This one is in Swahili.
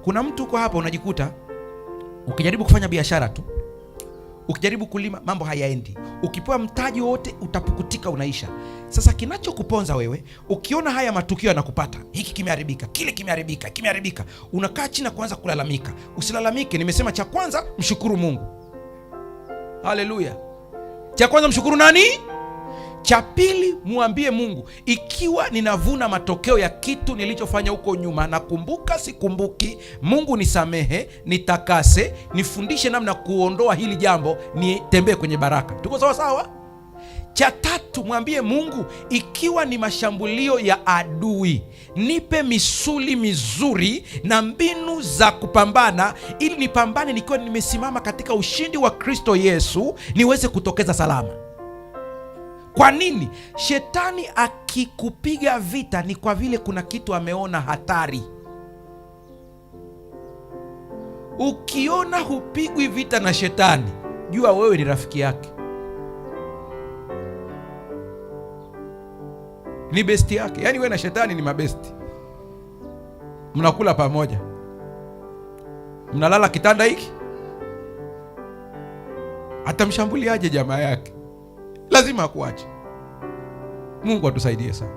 Kuna mtu uko hapa unajikuta ukijaribu kufanya biashara tu, ukijaribu kulima mambo hayaendi, ukipewa mtaji wote utapukutika, unaisha. Sasa kinachokuponza wewe, ukiona haya matukio yanakupata, hiki kimeharibika, kile kimeharibika, unakaa chini na kuanza kulalamika. Usilalamike. Nimesema cha kwanza mshukuru Mungu. Haleluya. Cha kwanza mshukuru nani? Cha pili muambie Mungu, ikiwa ninavuna matokeo ya kitu nilichofanya huko nyuma, nakumbuka sikumbuki, Mungu nisamehe, nitakase, nifundishe namna kuondoa hili jambo, nitembee kwenye baraka. Tuko sawa sawa? Cha tatu mwambie Mungu, ikiwa ni mashambulio ya adui, nipe misuli mizuri na mbinu za kupambana, ili nipambane nikiwa nimesimama katika ushindi wa Kristo Yesu, niweze kutokeza salama. Kwa nini? Shetani akikupiga vita ni kwa vile kuna kitu ameona hatari. Ukiona hupigwi vita na shetani, jua wewe ni rafiki yake, ni besti yake. Yaani wewe na shetani ni mabesti, mnakula pamoja, mnalala kitanda hiki. Atamshambuliaje jamaa yake? Lazima akuache. Mungu atusaidie sana.